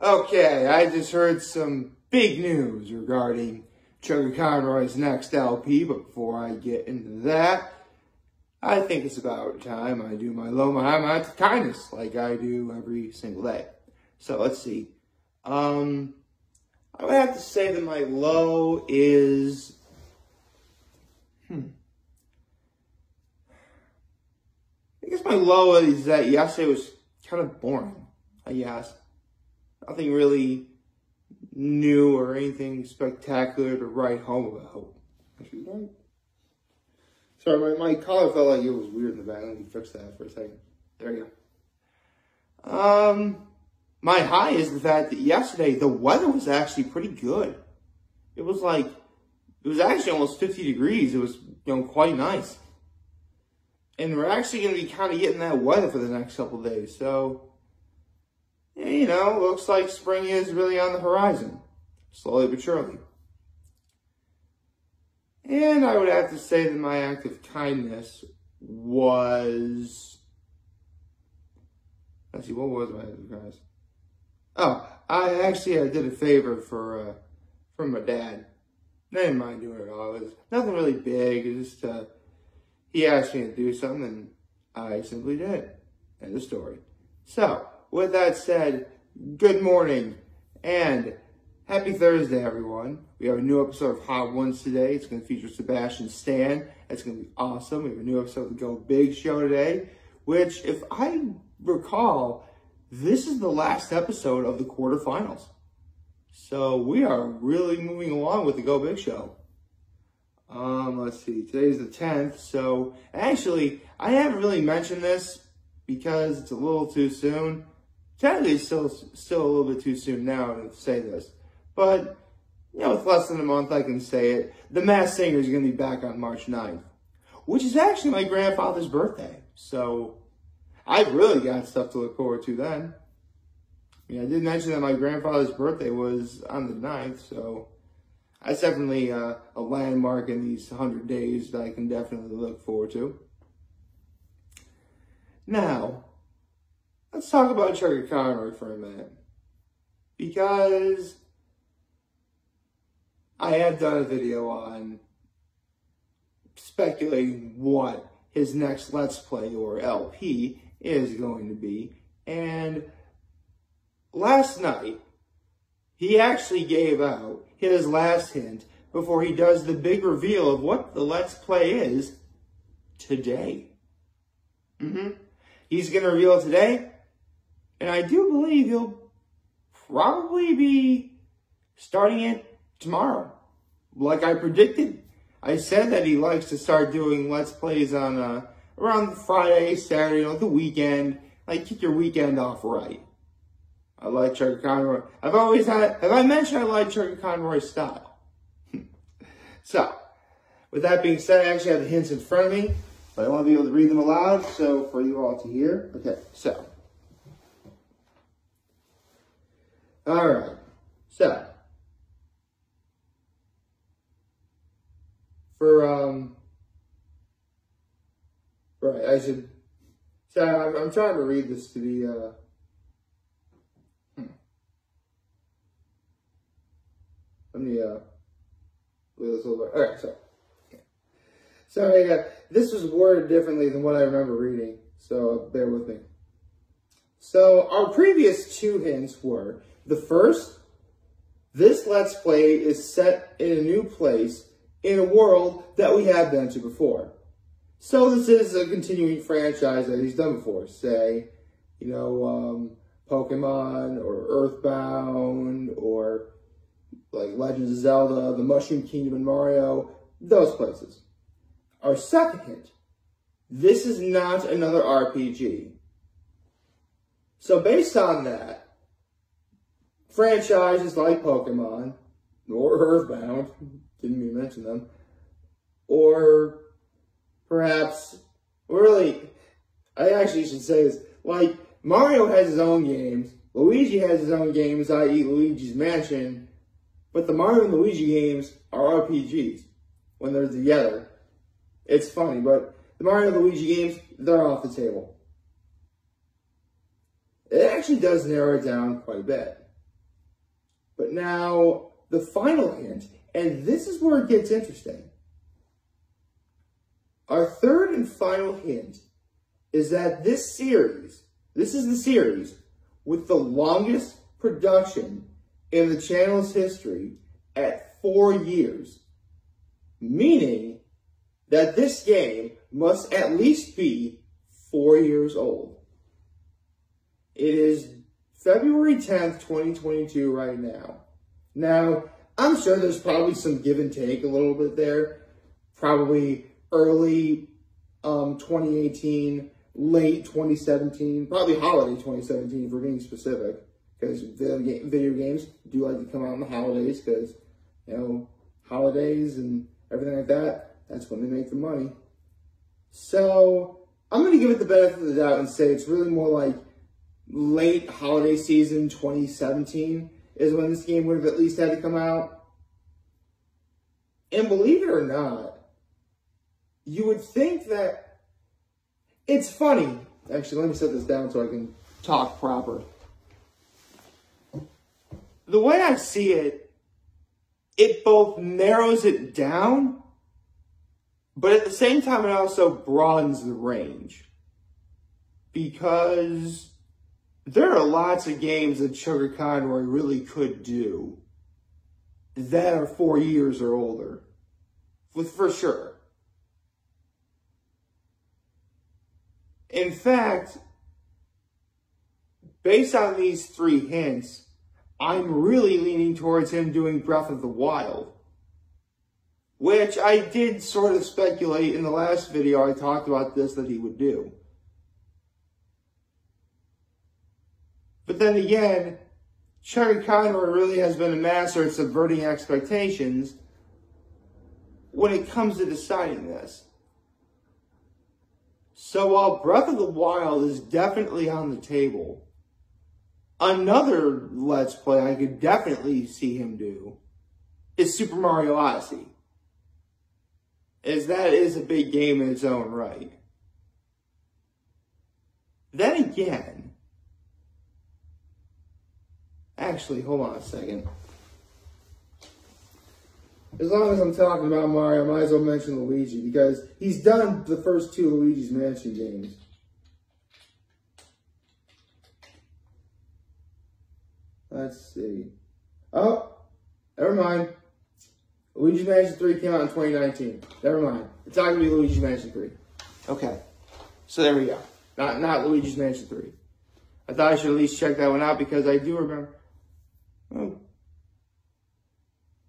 Okay, I just heard some big news regarding Chuggaaconroy's next LP, but before I get into that, I think it's about time I do my low act of kindness like I do every single day. So let's see. I would have to say that my low is... I guess my low is that yesterday was kind of boring, I guess. Nothing really new or anything spectacular to write home about. Sorry, my collar felt like it was weird in the back. Let me fix that for a second. There you go. My high is the fact that yesterday the weather was actually pretty good. It was actually almost 50 degrees. It was, quite nice. And we're actually going to be kind of getting that weather for the next couple of days. So, yeah, looks like spring is really on the horizon. Slowly but surely. And I would have to say that my act of kindness was... Let's see, what was my act of kindness? Oh, I did a favor for my dad. I didn't mind doing it all. It was nothing really big. It was just, he asked me to do something, and I simply did it. End of story. So, with that said, good morning, and happy Thursday, everyone. We have a new episode of Hot Ones today. It's going to feature Sebastian Stan. It's going to be awesome. We have a new episode of the Go Big Show today, which, if I recall, this is the last episode of the quarterfinals. So we are really moving along with the Go Big Show. Let's see. Today's the 10th. So actually, I haven't really mentioned this because it's a little too soon. Technically, it's still a little bit too soon now to say this. But, with less than a month, I can say it. The Masked Singer is going to be back on March 9th, which is actually my grandfather's birthday. So I've really got stuff to look forward to then. I did mention that my grandfather's birthday was on the 9th, so that's definitely a landmark in these 100 days that I can definitely look forward to. Now, let's talk about Chuggaaconroy for a minute, because I have done a video on speculating what his next Let's Play or LP is going to be, and last night, he actually gave out his last hint before he does the big reveal of what the Let's Play is today. He's going to reveal it today, and I do believe he'll probably be starting it tomorrow. Like I predicted, I said that he likes to start doing Let's Plays on around Friday, Saturday, the weekend. Like, kick your weekend off right. I like Chuggaaconroy. Have I mentioned I like Chuggaaconroy's style? So, with that being said, I actually have the hints in front of me, but I want to be able to read them aloud, so for you all to hear. Okay, so. Alright, so. Right, I should, so I'm trying to read this to the, Let me, read this a little bit. Alright, so. Sorry, this was worded differently than what I remember reading, so bear with me. So, our previous two hints were, the first, this Let's Play is set in a new place, in a world that we have been to before. So this is a continuing franchise that he's done before. Say, Pokemon or Earthbound or like Legends of Zelda, the Mushroom Kingdom and Mario, those places. Our second hint, this is not another RPG. So based on that, franchises like Pokemon or Earthbound, didn't even mention them, or perhaps, really, I actually should say this, like, Mario has his own games, Luigi has his own games, i.e. Luigi's Mansion, but the Mario and Luigi games are RPGs when they're together. It's funny, but the Mario and Luigi games, they're off the table. It actually does narrow it down quite a bit. But now, the final hint, and this is where it gets interesting. Our third and final hint is that this is the series with the longest production in the channel's history at 4 years. Meaning that this game must at least be 4 years old. It is February 10th, 2022 right now. Now, I'm sure there's probably some give and take a little bit there. Probably early 2018, late 2017, probably holiday 2017 if we're being specific. Because video games do like to come out in the holidays because, you know, holidays and everything like that, that's when they make the money. So, I'm going to give it the benefit of the doubt and say it's really more like late holiday season 2017 is when this game would have at least had to come out. And believe it or not, you would think that it's funny. Actually, let me set this down so I can talk proper. The way I see it, it both narrows it down, but at the same time, it also broadens the range. Because there are lots of games that Chuggaaconroy really could do that are 4 years or older. For sure. In fact, based on these 3 hints, I'm really leaning towards him doing Breath of the Wild. Which I did sort of speculate in the last video I talked about this that he would do. But then again, Chuggaaconroy really has been a master at subverting expectations when it comes to deciding this. So while Breath of the Wild is definitely on the table, another Let's Play I could definitely see him do is Super Mario Odyssey. As that is a big game in its own right. Then again, actually, hold on a second. As long as I'm talking about Mario, I might as well mention Luigi, because he's done the first 2 Luigi's Mansion games. Let's see. Oh, never mind. Luigi's Mansion 3 came out in 2019. Never mind. It's not going to be Luigi's Mansion 3. Okay. So there we go. Not Luigi's Mansion 3. I thought I should at least check that one out because I do remember. Oh.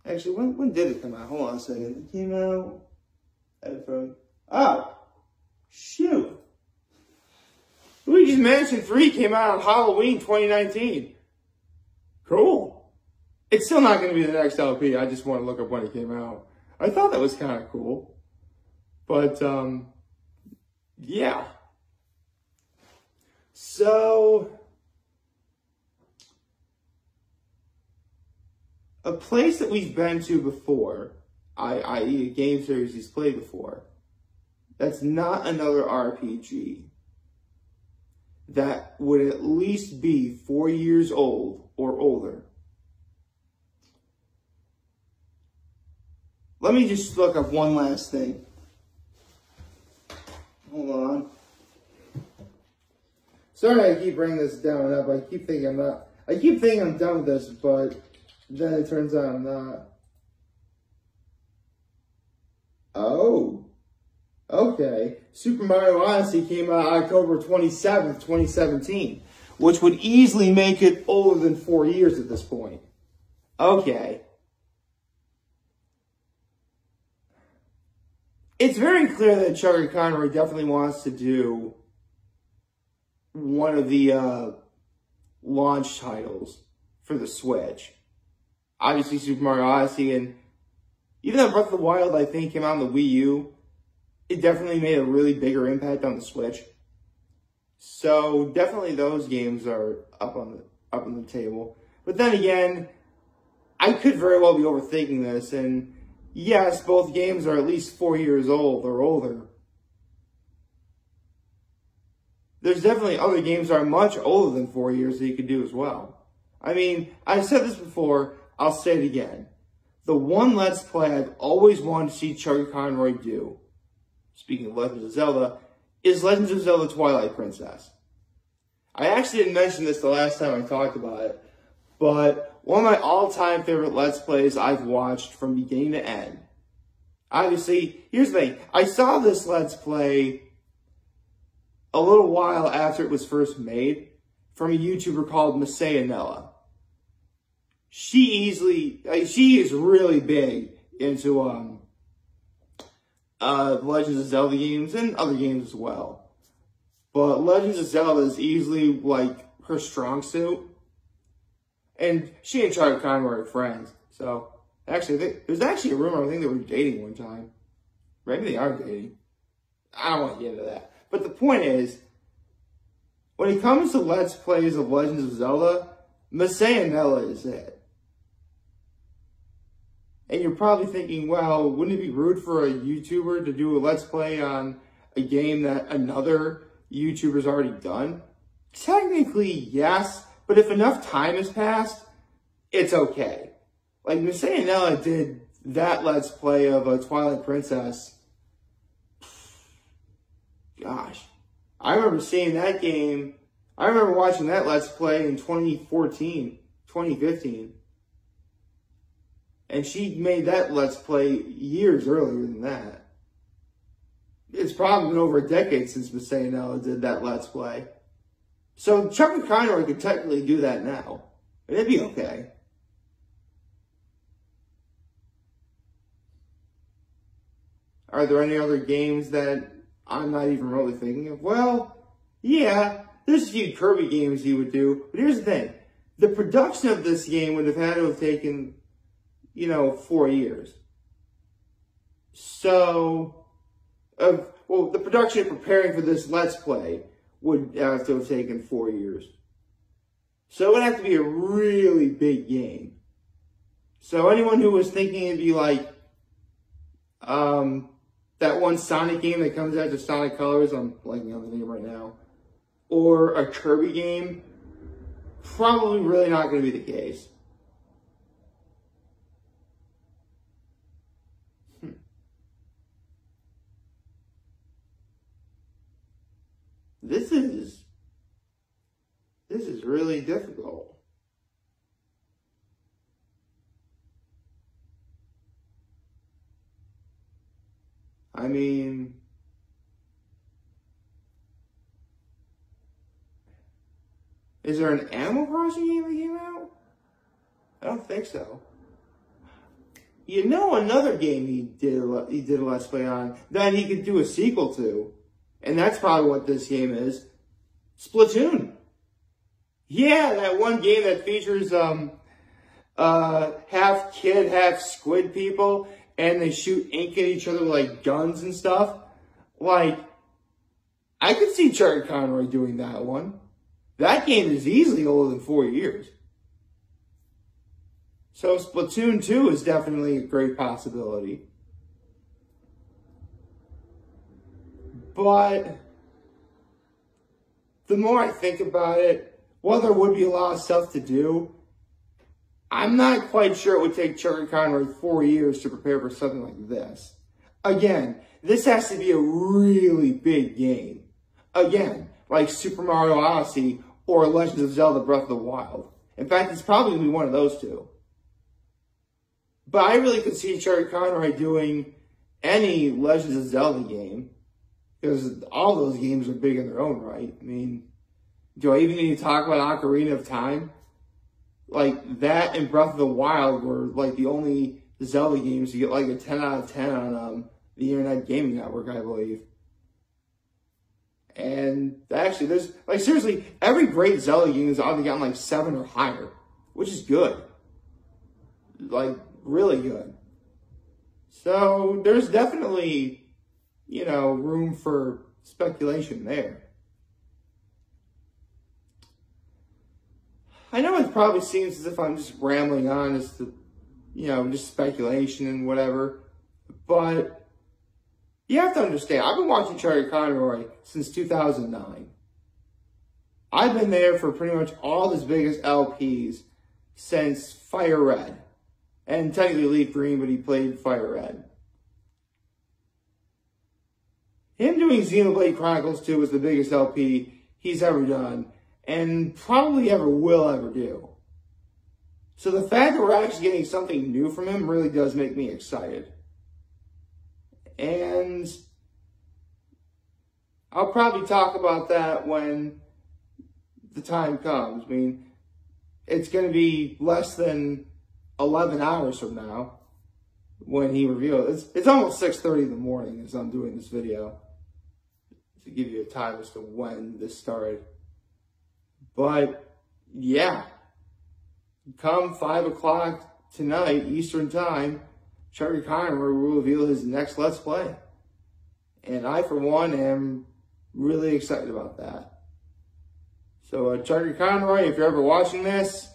Actually, when did it come out? Hold on a second. It came out. Oh. Shoot. Luigi's Mansion 3 came out on Halloween 2019. Cool. It's still not going to be the next LP. I just want to look up when it came out. I thought that was kind of cool. But, yeah. So, a place that we've been to before, i.e. a game series he's played before, that's not another RPG, that would at least be 4 years old or older. Let me just look up one last thing. Hold on. Sorry I keep bringing this down and up. I keep thinking I'm done with this, but then it turns out I'm not. Oh. Okay. Super Mario Odyssey came out October 27th, 2017, which would easily make it older than 4 years at this point. Okay. It's very clear that Chuggaaconroy definitely wants to do one of the launch titles for the Switch. Obviously, Super Mario Odyssey, and even though Breath of the Wild, I think, came out on the Wii U, it definitely made a really bigger impact on the Switch. So definitely those games are up on the table. But then again, I could very well be overthinking this, and yes, both games are at least 4 years old or older. There's definitely other games that are much older than 4 years that you could do as well. I mean, I've said this before, I'll say it again. The one Let's Play I've always wanted to see Chuggaaconroy do, speaking of Legends of Zelda, is Legends of Zelda Twilight Princess. I actually didn't mention this the last time I talked about it, but one of my all-time favorite Let's Plays I've watched from beginning to end. Obviously, here's the thing. I saw this Let's Play a little while after it was first made from a YouTuber called Nella. She is really big into Legends of Zelda games and other games as well. But Legends of Zelda is easily like her strong suit. And she and Chuggaaconroy are friends. So actually, there's actually a rumor I think they were dating one time. Maybe they are dating. I don't want to get into that. But the point is, when it comes to Let's Plays of Legends of Zelda, Nella is it. And you're probably thinking, well, wouldn't it be rude for a YouTuber to do a Let's Play on a game that another YouTuber's already done? Technically, yes. But if enough time has passed, it's okay. Like, Nella did that Let's Play of Twilight Princess. Gosh. I remember seeing that game. I remember watching that Let's Play in 2014, 2015. And she made that Let's Play years earlier than that. It's probably been over a decade since Nella did that Let's Play. So Chuggaaconroy could technically do that now. And it'd be okay. Are there any other games that I'm not even really thinking of? Well, yeah, there's a few Kirby games he would do. But here's the thing. The production of this game would have had to have taken, 4 years. So, the production of preparing for this Let's Play would have to have taken 4 years. So it would have to be a really big game. So anyone who was thinking it'd be like that one Sonic game that comes after Sonic Colors, I'm blanking on the name right now, or a Kirby game, probably really not going to be the case. This is really difficult. I mean, is there an Animal Crossing game that came out? I don't think so. Another game he did a Let's Play on that he could do a sequel to. And that's probably what this game is. Splatoon. Yeah, that one game that features half kid, half squid people, and they shoot ink at each other with like guns and stuff. Like, I could see Chuggaaconroy doing that one. That game is easily older than 4 years. So Splatoon 2 is definitely a great possibility. But the more I think about it, while there would be a lot of stuff to do, I'm not quite sure it would take Chuggaaconroy 4 years to prepare for something like this. Again, this has to be a really big game. Again, like Super Mario Odyssey or Legends of Zelda Breath of the Wild. In fact, it's probably going to be one of those two. But I really could see Chuggaaconroy doing any Legends of Zelda game. Because all those games are big in their own right. I mean, do I even need to talk about Ocarina of Time? Like, that and Breath of the Wild were, like, the only Zelda games to get, like, a 10 out of 10 on the Internet Gaming Network, I believe. And actually, there's, like, seriously, every great Zelda game has either gotten, like, 7 or higher. Which is good. Like, really good. So, there's definitely, room for speculation there. I know it probably seems as if I'm just rambling on as to, just speculation and whatever. But you have to understand, I've been watching Chuggaaconroy since 2009. I've been there for pretty much all his biggest LPs since Fire Red. And technically Leaf Green, but he played Fire Red. Him doing Xenoblade Chronicles 2 was the biggest LP he's ever done, and probably will ever do. So the fact that we're actually getting something new from him really does make me excited. And I'll probably talk about that when the time comes. I mean, it's going to be less than 11 hours from now when he reveals. It's almost 6:30 in the morning as I'm doing this video, to give you a time as to when this started. But yeah, come 5 o'clock tonight Eastern time, Chuggaaconroy will reveal his next Let's Play. And I, for one, am really excited about that. So Chuggaaconroy, if you're ever watching this,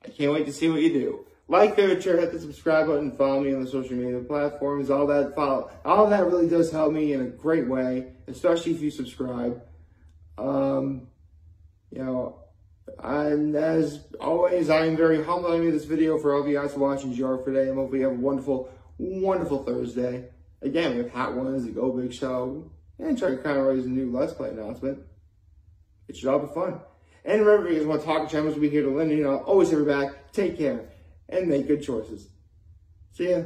I can't wait to see what you do. Like, favorite, share, hit the subscribe button, follow me on the social media platforms, all that really does help me in a great way, especially if you subscribe. You know, and as always, I am very humbled I made this video for all of you guys watching GR for today. I hope you have a wonderful, wonderful Thursday. Again, we have Hot Ones, the Go Big Show, and Chuggaaconroy's new Let's Play announcement. It should all be fun. And remember, if you guys want to talk, channels will be here to lend you. Always have your back. Take care and make good choices. See ya.